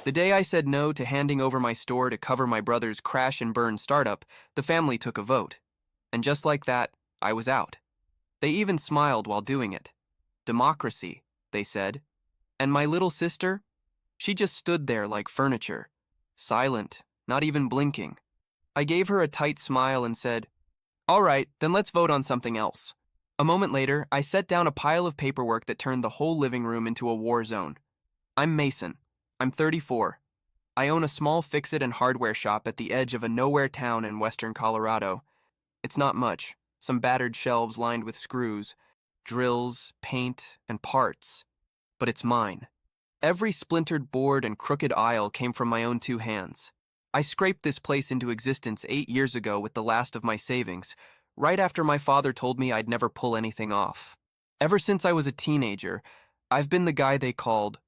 The day I said no to handing over my store to cover my brother's crash and burn startup, the family took a vote. And just like that, I was out. They even smiled while doing it. Democracy, they said. And my little sister? She just stood there like furniture, silent, not even blinking. I gave her a tight smile and said, "All right, then let's vote on something else." A moment later, I set down a pile of paperwork that turned the whole living room into a war zone. I'm Mason. I'm 34. I own a small fix-it and hardware shop at the edge of a nowhere town in western Colorado. It's not much, some battered shelves lined with screws, drills, paint, and parts. But it's mine. Every splintered board and crooked aisle came from my own two hands. I scraped this place into existence 8 years ago with the last of my savings, right after my father told me I'd never pull anything off. Ever since I was a teenager, I've been the guy they called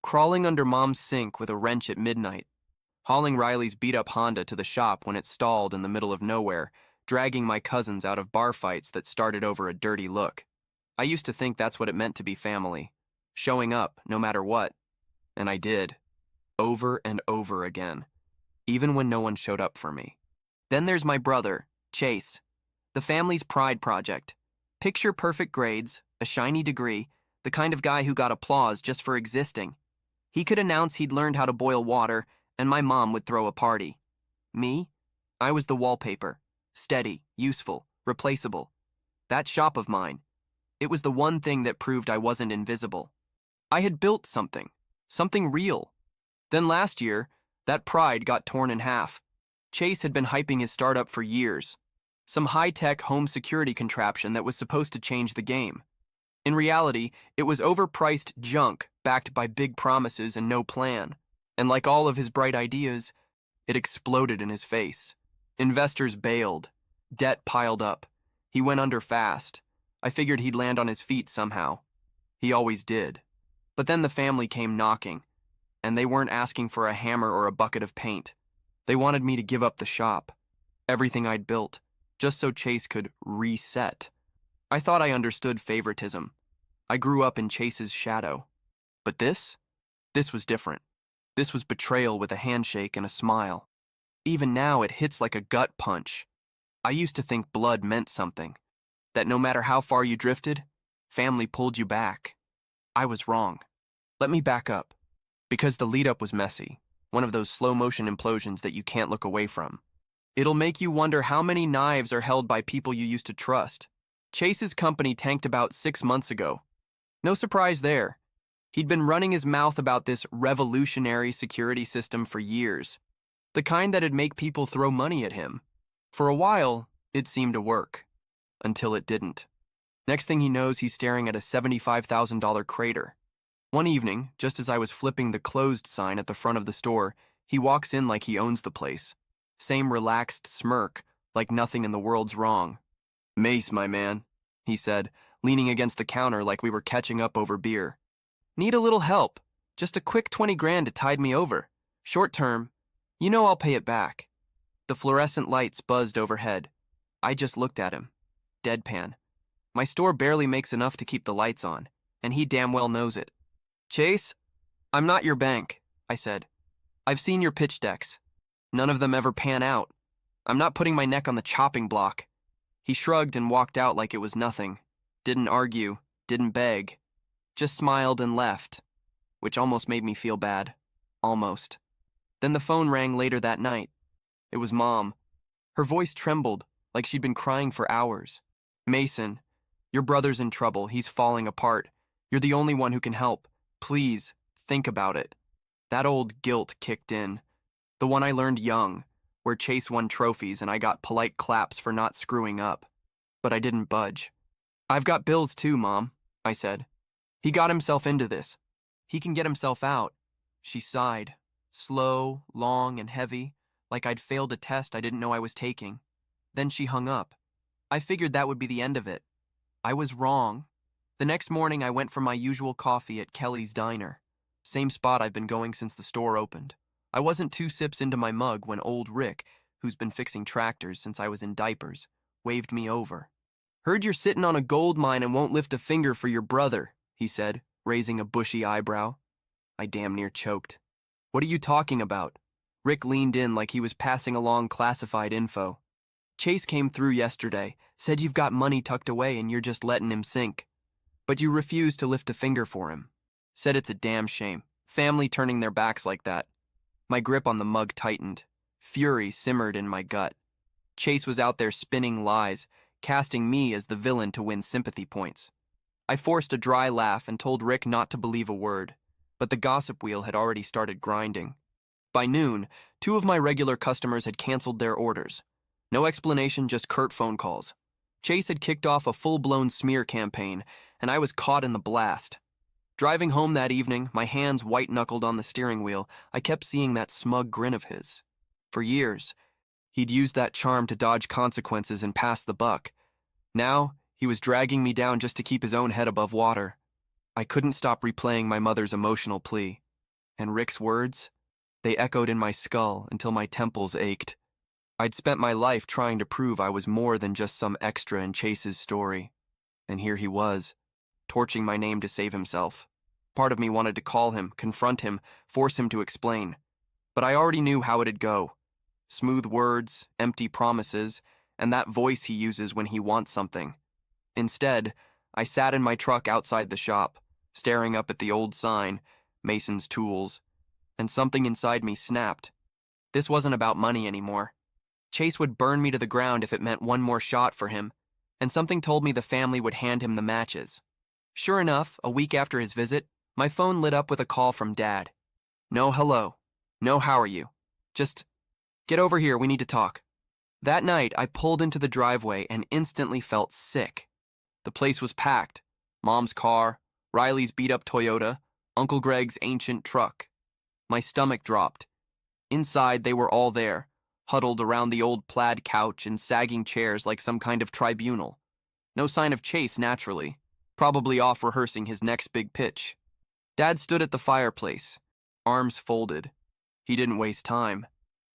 crawling under mom's sink with a wrench at midnight, hauling Riley's beat-up Honda to the shop when it stalled in the middle of nowhere, dragging my cousins out of bar fights that started over a dirty look. I used to think that's what it meant to be family, showing up no matter what, and I did, over and over again, even when no one showed up for me. Then there's my brother, Chase, the family's pride project. Picture-perfect grades, a shiny degree, the kind of guy who got applause just for existing. He could announce he'd learned how to boil water, and my mom would throw a party. Me? I was the wallpaper. Steady, useful, replaceable. That shop of mine. It was the one thing that proved I wasn't invisible. I had built something real. Then last year, that pride got torn in half. Chase had been hyping his startup for years. Some high-tech home security contraption that was supposed to change the game. In reality, it was overpriced junk backed by big promises and no plan. And like all of his bright ideas, it exploded in his face. Investors bailed. Debt piled up. He went under fast. I figured he'd land on his feet somehow. He always did. But then the family came knocking, and they weren't asking for a hammer or a bucket of paint. They wanted me to give up the shop, everything I'd built, just so Chase could reset. I thought I understood favoritism. I grew up in Chase's shadow. But this was different. This was betrayal with a handshake and a smile. Even now, it hits like a gut punch. I used to think blood meant something, that no matter how far you drifted, family pulled you back. I was wrong. Let me back up. Because the lead-up was messy, one of those slow-motion implosions that you can't look away from. It'll make you wonder how many knives are held by people you used to trust. Chase's company tanked about 6 months ago. No surprise there. He'd been running his mouth about this revolutionary security system for years, the kind that'd make people throw money at him. For a while, it seemed to work. Until it didn't. Next thing he knows, he's staring at a $75,000 crater. One evening, just as I was flipping the closed sign at the front of the store, he walks in like he owns the place. Same relaxed smirk, like nothing in the world's wrong. "Mace, my man," he said, leaning against the counter like we were catching up over beer. "Need a little help. Just a quick 20 grand to tide me over. Short term. You know I'll pay it back." The fluorescent lights buzzed overhead. I just looked at him. Deadpan. My store barely makes enough to keep the lights on, and he damn well knows it. "Chase, I'm not your bank," I said. "I've seen your pitch decks. None of them ever pan out. I'm not putting my neck on the chopping block." He shrugged and walked out like it was nothing. Didn't argue, didn't beg. Just smiled and left, which almost made me feel bad. Almost. Then the phone rang later that night. It was Mom. Her voice trembled, like she'd been crying for hours. "Mason, your brother's in trouble. He's falling apart. You're the only one who can help. Please, think about it." That old guilt kicked in. The one I learned young, where Chase won trophies and I got polite claps for not screwing up. But I didn't budge. "I've got bills too, Mom," I said. "He got himself into this. He can get himself out." She sighed, slow, long, and heavy, like I'd failed a test I didn't know I was taking. Then she hung up. I figured that would be the end of it. I was wrong. The next morning, I went for my usual coffee at Kelly's Diner. Same spot I've been going since the store opened. I wasn't 2 sips into my mug when old Rick, who's been fixing tractors since I was in diapers, waved me over. "Heard you're sitting on a gold mine and won't lift a finger for your brother," he said, raising a bushy eyebrow. I damn near choked. What are you talking about? Rick leaned in like he was passing along classified info. Chase came through yesterday, said you've got money tucked away and you're just letting him sink. But you refuse to lift a finger for him. Said it's a damn shame. Family turning their backs like that. My grip on the mug tightened. Fury simmered in my gut. Chase was out there spinning lies, casting me as the villain to win sympathy points. I forced a dry laugh and told Rick not to believe a word, but the gossip wheel had already started grinding. By noon, 2 of my regular customers had canceled their orders. No explanation, just curt phone calls. Chase had kicked off a full-blown smear campaign, and I was caught in the blast. Driving home that evening, my hands white-knuckled on the steering wheel, I kept seeing that smug grin of his. For years, he'd used that charm to dodge consequences and pass the buck. Now, he was dragging me down just to keep his own head above water. I couldn't stop replaying my mother's emotional plea. And Rick's words? They echoed in my skull until my temples ached. I'd spent my life trying to prove I was more than just some extra in Chase's story. And here he was, torching my name to save himself. Part of me wanted to call him, confront him, force him to explain. But I already knew how it'd go. Smooth words, empty promises, and that voice he uses when he wants something. Instead, I sat in my truck outside the shop, staring up at the old sign, Mason's Tools, and something inside me snapped. This wasn't about money anymore. Chase would burn me to the ground if it meant one more shot for him, and something told me the family would hand him the matches. Sure enough, a week after his visit, my phone lit up with a call from Dad. No hello. No how are you. Just, get over here, we need to talk. That night, I pulled into the driveway and instantly felt sick. The place was packed. Mom's car, Riley's beat-up Toyota, Uncle Greg's ancient truck. My stomach dropped. Inside, they were all there, huddled around the old plaid couch and sagging chairs like some kind of tribunal. No sign of Chase, naturally. Probably off rehearsing his next big pitch. Dad stood at the fireplace, arms folded. He didn't waste time.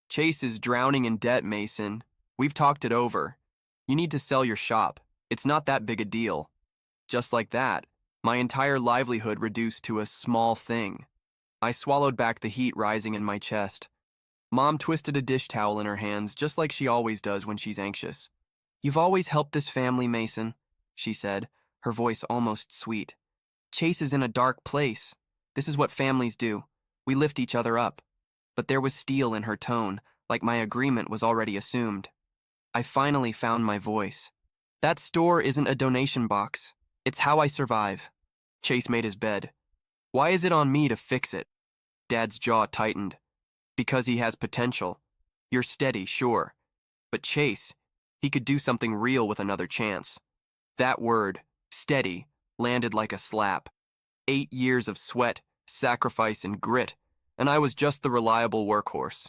Chase is drowning in debt, Mason. We've talked it over. You need to sell your shop. It's not that big a deal. Just like that, my entire livelihood reduced to a small thing. I swallowed back the heat rising in my chest. Mom twisted a dish towel in her hands, just like she always does when she's anxious. You've always helped this family, Mason, she said, her voice almost sweet. Chase is in a dark place. This is what families do. We lift each other up. But there was steel in her tone, like my agreement was already assumed. I finally found my voice. That store isn't a donation box. It's how I survive. Chase made his bed. Why is it on me to fix it? Dad's jaw tightened. Because he has potential. You're steady, sure. But Chase, he could do something real with another chance. That word, steady, landed like a slap. 8 years of sweat, sacrifice, and grit, and I was just the reliable workhorse.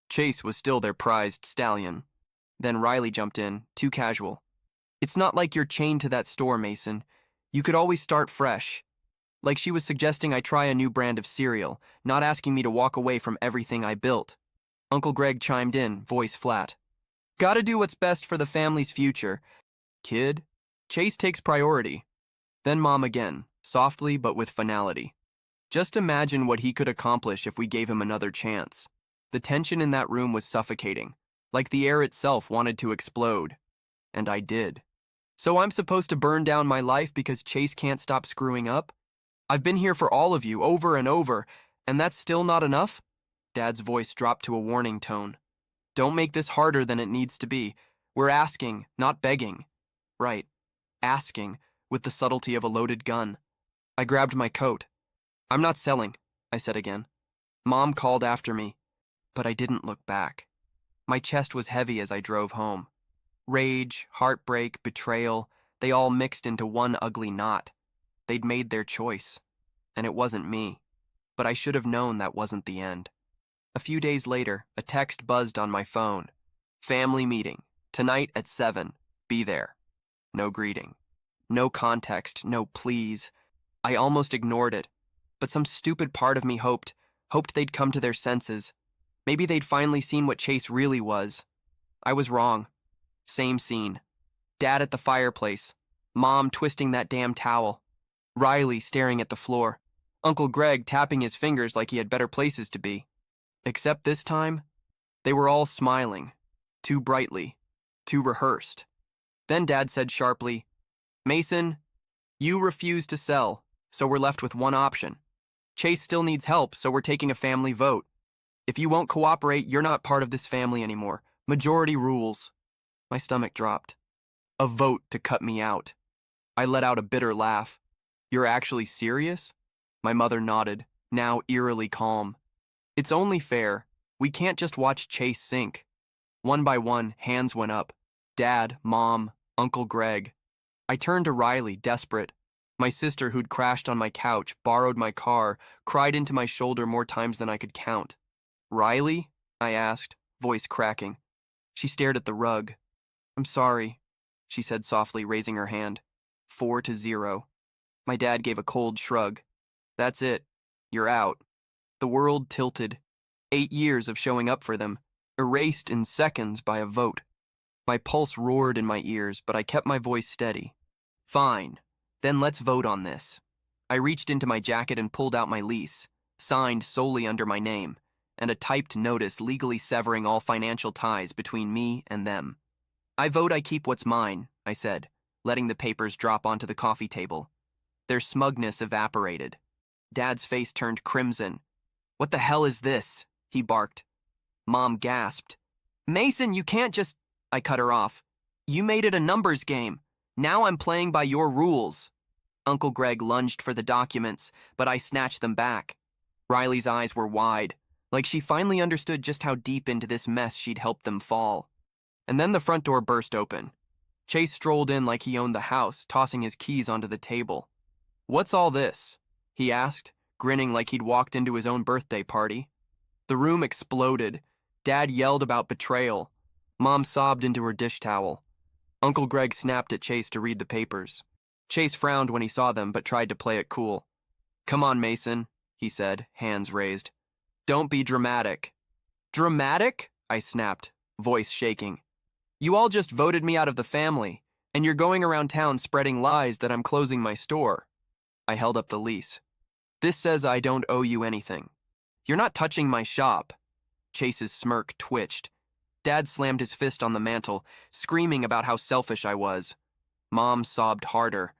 Chase was still their prized stallion. Then Riley jumped in, too casual. It's not like you're chained to that store, Mason. You could always start fresh. Like she was suggesting I try a new brand of cereal, not asking me to walk away from everything I built. Uncle Greg chimed in, voice flat. Gotta do what's best for the family's future. Kid, Chase takes priority. Then Mom again, softly but with finality. Just imagine what he could accomplish if we gave him another chance. The tension in that room was suffocating, like the air itself wanted to explode. And I did. So I'm supposed to burn down my life because Chase can't stop screwing up? I've been here for all of you, over and over, and that's still not enough? Dad's voice dropped to a warning tone. Don't make this harder than it needs to be. We're asking, not begging. Right. Asking, with the subtlety of a loaded gun. I grabbed my coat. I'm not selling, I said again. Mom called after me, but I didn't look back. My chest was heavy as I drove home. Rage, heartbreak, betrayal, they all mixed into one ugly knot. They'd made their choice, and it wasn't me. But I should have known that wasn't the end. A few days later, a text buzzed on my phone. Family meeting. Tonight at 7. Be there. No greeting. No context, no please. I almost ignored it, but some stupid part of me hoped they'd come to their senses. Maybe they'd finally seen what Chase really was. I was wrong. Same scene. Dad at the fireplace. Mom twisting that damn towel. Riley staring at the floor. Uncle Greg tapping his fingers like he had better places to be. Except this time, they were all smiling, too brightly, too rehearsed. Then Dad said sharply, "Mason, you refuse to sell, so we're left with one option. Chase still needs help, so we're taking a family vote. If you won't cooperate, you're not part of this family anymore. Majority rules." My stomach dropped. A vote to cut me out. I let out a bitter laugh. "You're actually serious?" My mother nodded, now eerily calm. "It's only fair. We can't just watch Chase sink." One by one, hands went up. Dad, Mom, Uncle Greg. I turned to Riley, desperate. My sister, who'd crashed on my couch, borrowed my car, cried into my shoulder more times than I could count. "Riley?" I asked, voice cracking. She stared at the rug. "I'm sorry," she said softly, raising her hand. 4-0. My dad gave a cold shrug. "That's it. You're out." The world tilted. 8 years of showing up for them, erased in seconds by a vote. My pulse roared in my ears, but I kept my voice steady. "Fine. Then let's vote on this." I reached into my jacket and pulled out my lease, signed solely under my name, and a typed notice legally severing all financial ties between me and them. "I vote I keep what's mine," I said, letting the papers drop onto the coffee table. Their smugness evaporated. Dad's face turned crimson. "What the hell is this?" he barked. Mom gasped. "Mason, you can't just—" I cut her off. "You made it a numbers game. Now I'm playing by your rules." Uncle Greg lunged for the documents, but I snatched them back. Riley's eyes were wide, like she finally understood just how deep into this mess she'd helped them fall. And then the front door burst open. Chase strolled in like he owned the house, tossing his keys onto the table. "What's all this?" he asked, grinning like he'd walked into his own birthday party. The room exploded. Dad yelled about betrayal. Mom sobbed into her dish towel. Uncle Greg snapped at Chase to read the papers. Chase frowned when he saw them, but tried to play it cool. "Come on, Mason," he said, hands raised. "Don't be dramatic." "Dramatic?" I snapped, voice shaking. "You all just voted me out of the family, and you're going around town spreading lies that I'm closing my store." I held up the lease. "This says I don't owe you anything. You're not touching my shop." Chase's smirk twitched. Dad slammed his fist on the mantel, screaming about how selfish I was. Mom sobbed harder.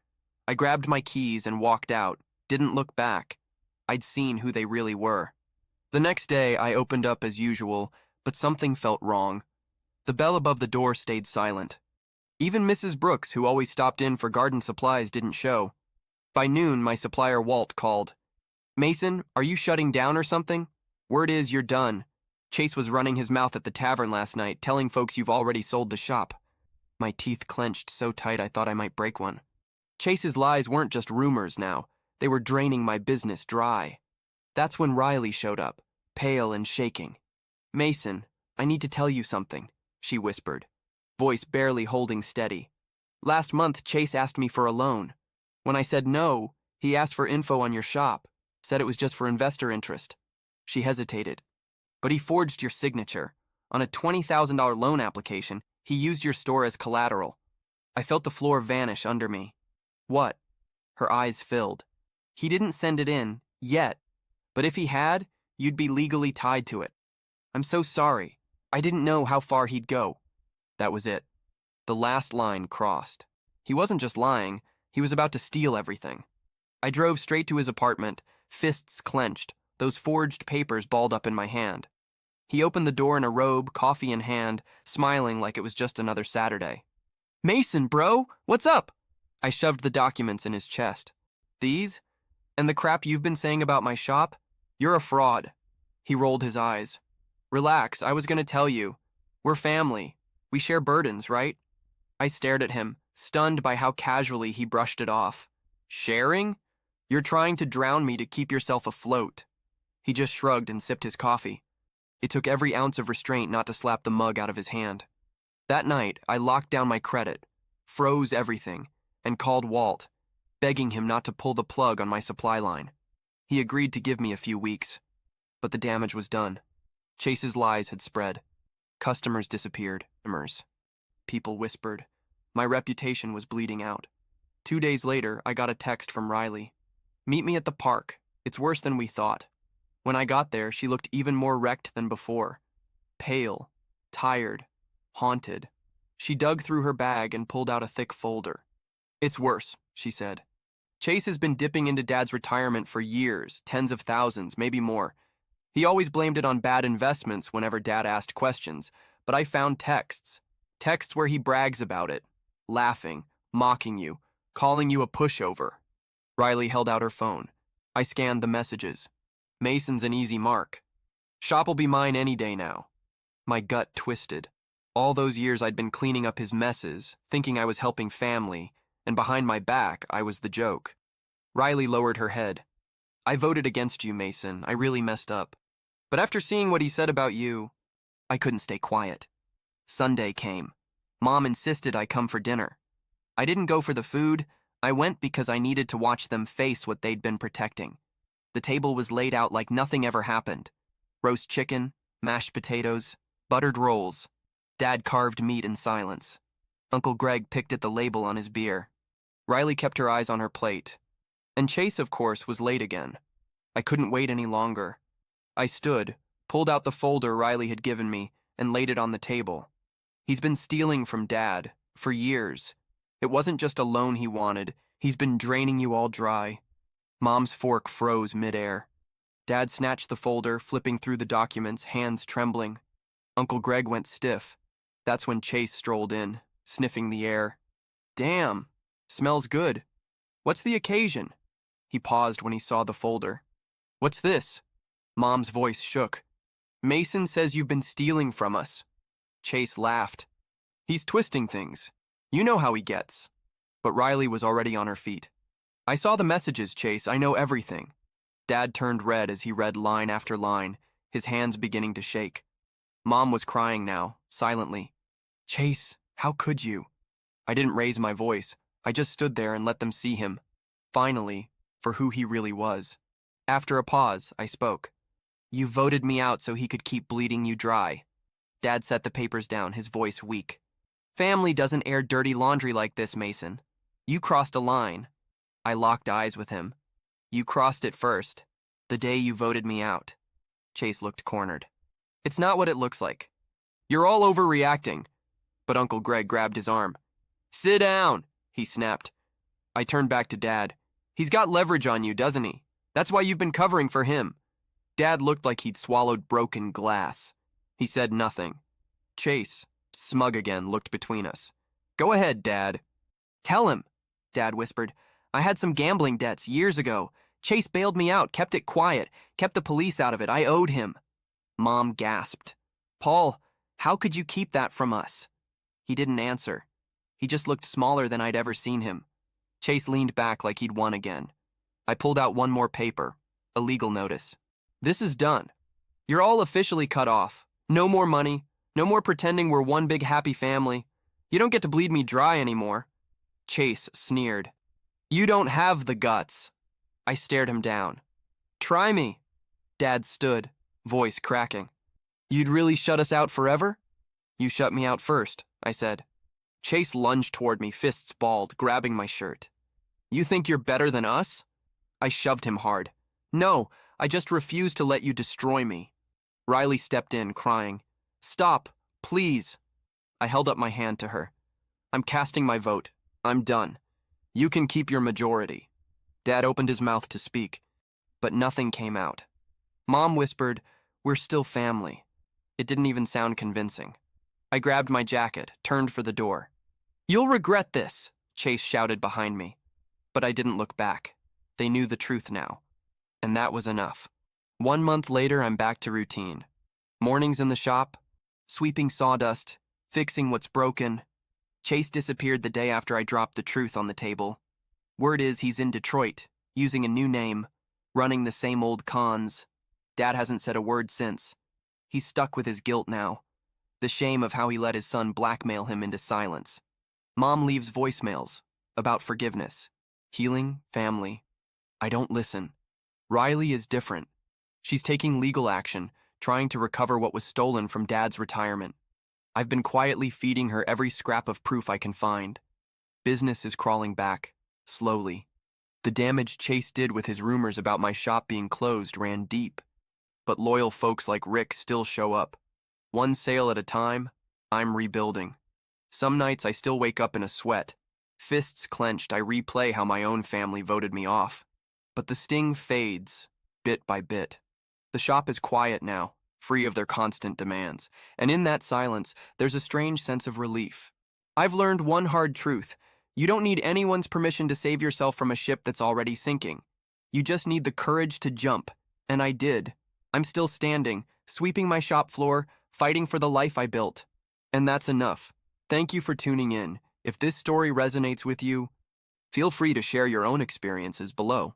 I grabbed my keys and walked out, didn't look back. I'd seen who they really were. The next day, I opened up as usual, but something felt wrong. The bell above the door stayed silent. Even Mrs. Brooks, who always stopped in for garden supplies, didn't show. By noon, my supplier Walt called. "Mason, are you shutting down or something? Word is you're done. Chase was running his mouth at the tavern last night, telling folks you've already sold the shop." My teeth clenched so tight I thought I might break one. Chase's lies weren't just rumors now. They were draining my business dry. That's when Riley showed up, pale and shaking. "Mason, I need to tell you something," she whispered, voice barely holding steady. "Last month, Chase asked me for a loan. When I said no, he asked for info on your shop, said it was just for investor interest." She hesitated. "But he forged your signature. On a $20,000 loan application, he used your store as collateral." I felt the floor vanish under me. "What?" Her eyes filled. "He didn't send it in, yet. But if he had, you'd be legally tied to it. I'm so sorry. I didn't know how far he'd go." That was it. The last line crossed. He wasn't just lying, he was about to steal everything. I drove straight to his apartment, fists clenched, those forged papers balled up in my hand. He opened the door in a robe, coffee in hand, smiling like it was just another Saturday. "Mason, bro, what's up?" I shoved the documents in his chest. "These? And the crap you've been saying about my shop? You're a fraud." He rolled his eyes. "Relax, I was gonna tell you. We're family. We share burdens, right?" I stared at him, stunned by how casually he brushed it off. "Sharing? You're trying to drown me to keep yourself afloat." He just shrugged and sipped his coffee. It took every ounce of restraint not to slap the mug out of his hand. That night, I locked down my credit, froze everything, and called Walt, begging him not to pull the plug on my supply line. He agreed to give me a few weeks, but the damage was done. Chase's lies had spread. Customers disappeared. People whispered. My reputation was bleeding out. 2 days later, I got a text from Riley. "Meet me at the park. It's worse than we thought. When I got there, she looked even more wrecked than before. Pale, tired, haunted. She dug through her bag and pulled out a thick folder. It's worse, she said. Chase has been dipping into Dad's retirement for years, tens of thousands, maybe more. He always blamed it on bad investments whenever Dad asked questions, but I found texts. Texts where he brags about it, laughing, mocking you, calling you a pushover. Riley held out her phone. I scanned the messages. Mason's an easy mark. Shop'll be mine any day now. My gut twisted. All those years I'd been cleaning up his messes, thinking I was helping family, and behind my back, I was the joke. Riley lowered her head. I voted against you, Mason. I really messed up. But after seeing what he said about you, I couldn't stay quiet. Sunday came. Mom insisted I come for dinner. I didn't go for the food. I went because I needed to watch them face what they'd been protecting. The table was laid out like nothing ever happened. Roast chicken, mashed potatoes, buttered rolls. Dad carved meat in silence. Uncle Greg picked at the label on his beer. Riley kept her eyes on her plate. And Chase, of course, was late again. I couldn't wait any longer. I stood, pulled out the folder Riley had given me, and laid it on the table. He's been stealing from Dad, for years. It wasn't just a loan he wanted. He's been draining you all dry. Mom's fork froze midair. Dad snatched the folder, flipping through the documents, hands trembling. Uncle Greg went stiff. That's when Chase strolled in, sniffing the air. Damn, smells good. What's the occasion? He paused when he saw the folder. What's this? Mom's voice shook. Mason says you've been stealing from us. Chase laughed. He's twisting things. You know how he gets. But Riley was already on her feet. I saw the messages, Chase. I know everything. Dad turned red as he read line after line, his hands beginning to shake. Mom was crying now, silently. Chase, how could you? I didn't raise my voice. I just stood there and let them see him. Finally, for who he really was. After a pause, I spoke. You voted me out so he could keep bleeding you dry. Dad set the papers down, his voice weak. Family doesn't air dirty laundry like this, Mason. You crossed a line. I locked eyes with him. You crossed it first, the day you voted me out. Chase looked cornered. It's not what it looks like. You're all overreacting. But Uncle Greg grabbed his arm. Sit down, he snapped. I turned back to Dad. He's got leverage on you, doesn't he? That's why you've been covering for him. Dad looked like he'd swallowed broken glass. He said nothing. Chase, smug again, looked between us. Go ahead, Dad. Tell him, Dad whispered. I had some gambling debts years ago. Chase bailed me out, kept it quiet, kept the police out of it. I owed him. Mom gasped. Paul, how could you keep that from us? He didn't answer. He just looked smaller than I'd ever seen him. Chase leaned back like he'd won again. I pulled out one more paper, a legal notice. This is done. You're all officially cut off. No more money. No more pretending we're one big happy family. You don't get to bleed me dry anymore. Chase sneered. You don't have the guts. I stared him down. Try me. Dad stood, voice cracking. You'd really shut us out forever? You shut me out first, I said. Chase lunged toward me, fists balled, grabbing my shirt. You think you're better than us? I shoved him hard. No, I just refuse to let you destroy me. Riley stepped in, crying. Stop, please. I held up my hand to her. I'm casting my vote. I'm done. You can keep your majority. Dad opened his mouth to speak, but nothing came out. Mom whispered, we're still family. It didn't even sound convincing. I grabbed my jacket, turned for the door. You'll regret this, Chase shouted behind me. But I didn't look back. They knew the truth now. And that was enough. 1 month later, I'm back to routine. Mornings in the shop, sweeping sawdust, fixing what's broken. Chase disappeared the day after I dropped the truth on the table. Word is he's in Detroit, using a new name, running the same old cons. Dad hasn't said a word since. He's stuck with his guilt now. The shame of how he let his son blackmail him into silence. Mom leaves voicemails about forgiveness, healing, family. I don't listen. Riley is different. She's taking legal action, trying to recover what was stolen from Dad's retirement. I've been quietly feeding her every scrap of proof I can find. Business is crawling back, slowly. The damage Chase did with his rumors about my shop being closed ran deep. But loyal folks like Rick still show up. One sale at a time, I'm rebuilding. Some nights I still wake up in a sweat. Fists clenched, I replay how my own family voted me off. But the sting fades, bit by bit. The shop is quiet now, free of their constant demands. And in that silence, there's a strange sense of relief. I've learned one hard truth. You don't need anyone's permission to save yourself from a ship that's already sinking. You just need the courage to jump. And I did. I'm still standing, sweeping my shop floor, fighting for the life I built. And that's enough. Thank you for tuning in. If this story resonates with you, feel free to share your own experiences below.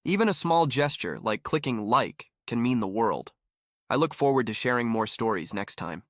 Even a small gesture like clicking like can mean the world. I look forward to sharing more stories next time.